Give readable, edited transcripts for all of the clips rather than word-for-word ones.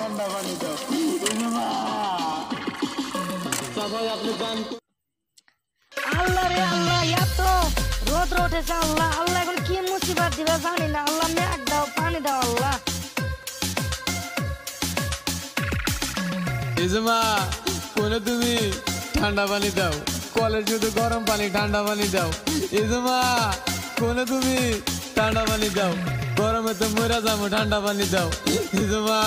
ঠান্ডা পানি দাও। সবাই আপনি গান আল্লাহ রে আল্লাহ, এত রোদ উঠেছে আল্লাহ, আল্লাহ এখন কি মুসিবত দিবে জানি না, আল্লাহ মেঘ দাও, পানি দাও আল্লাহ। ইজমা কোনে তুমি ঠান্ডা পানি দাও, কলের শুধু গরম পানি ঠান্ডা পানি দাও। ইজমা কোনে তুমি ঠান্ডা পানি দাও, গরমে তো মরা যাবো ঠান্ডা পানি দাও। ইজমা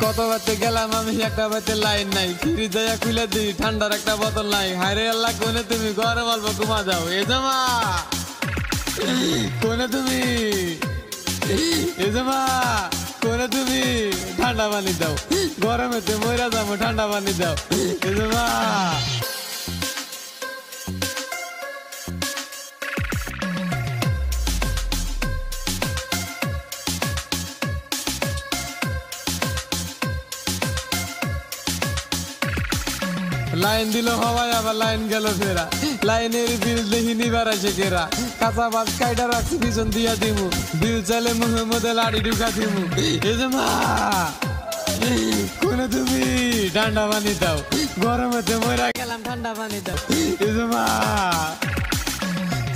কত বাতে গেলাম আমি, একটা বাতে লাইন নাই, ফিরি যাইয়া খুলে দিই ঠান্ডার একটা বোতল নাই। হায়রে আল্লাহ কোনে তুমি গরম অল্প ঘুমা যাও। এজমা কোনে তুমি, এজমা কোনে তুমি ঠান্ডা পানি দাও, গরমেতে মরা যাবো ঠান্ডা পানি দাও। এজমা লাইন দিল হওয়াই আবার লাইন গেল ফেরা, লাইনের বিল দেখি নিবার আসে কেরা, কাঁচা বাস কাইটা রাখছি পিছন দিয়া দিমু, বিল চাইলে মুখের মধ্যে লাড়ি ঢুকা দিমু। এজমা কোনে তুমি ঠান্ডা পানি দাও, গরমেতে মরা গেলাম ঠান্ডা পানি দাও। এজমা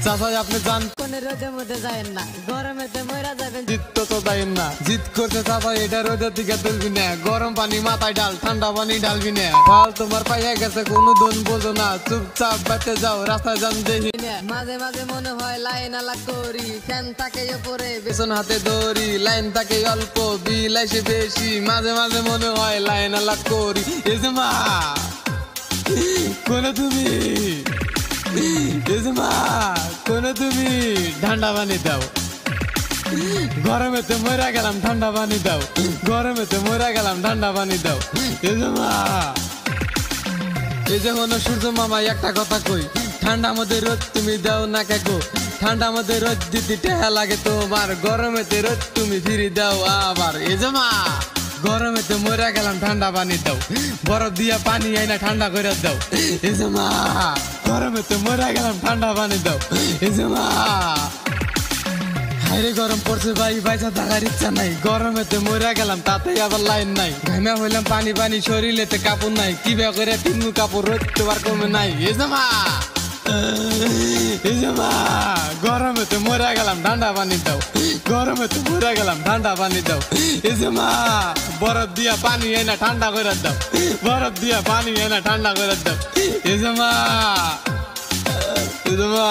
চাচা আপনি জান কোনে রোদের মধ্যে যাবেন না, গরমেতে মরা যাবেন। জিত তো যাইন না, জিত করতে চাচা এটা রোদের দিকে তুলবি না, গরম পানি মাথায় ডাল ঠান্ডা পানি ডালবি না। ডাল তোমার পাইয়া গেছে কোনো দন বোঝো না, চুপচাপ বাতে যাও রাস্তায় যান দেখি। মাঝে মাঝে মনে হয় লাইন আলা করি, ফ্যান থাকে উপরে, পেছন হাতে দড়ি, লাইন থাকে অল্প বিল আসে বেশি, মাঝে মাঝে মনে হয় লাইন আলাপ করি। এজমা কোনে তুমি, এজমা কোনে তুমি ঠান্ডা পানি দাও, গরমেতে মরা গেলাম ঠান্ডা পানি দাও, গরমেতে মরা গেলাম ঠান্ডা পানি দাও। এজমা এই যে হলো সূর্য মামা একটা কথা কই, ঠান্ডা মধ্যে রোদ তুমি দাও না কেকো, ঠান্ডা মধ্যে রোদ দিতে টেহা লাগে তোমার, গরমেতে রোদ তুমি ফিরি দাও আবার। এজমা গরমেতে মরা গেলাম ঠান্ডা পানি দাও, বরফ দিয়া পানি আইনা ঠান্ডা করে দাও। এজমা গরমেতে মরা গেলাম ঠান্ডা পানি দাও। এজমা হাইরে গরম পড়ছে ভাই, পয়সা থাকার ইচ্ছা নাই, গরমেতে মরা গেলাম তাতে আবার লাইন নাই, ঘামা হইলাম পানি পানি শরীরেতে কাপড় নাই, কি বে করে তিনমু কাপড় রোদ তো আর কমে নাই। এজমা এজমা গরমেতে মরা গেলাম ঠান্ডা পানি দাও, গরমেতে মরা গেলাম ঠান্ডা পানি দাও। এজমা বরফ দিয়া পানি এনে ঠান্ডা করে দাও, বরফ দিয়া পানি এনে ঠান্ডা করে দাও। এজমা এজমা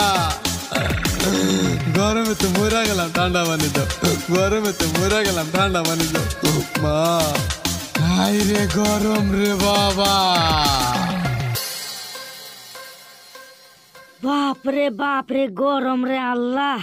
গরমেতে মরা গেলাম ঠান্ডা পানি দাও, গরমেতে মরা গেলাম ঠান্ডা পানি দাও। মা হাই রে গরম রে বাবা, বাপ রে গরম রে আল্লাহ।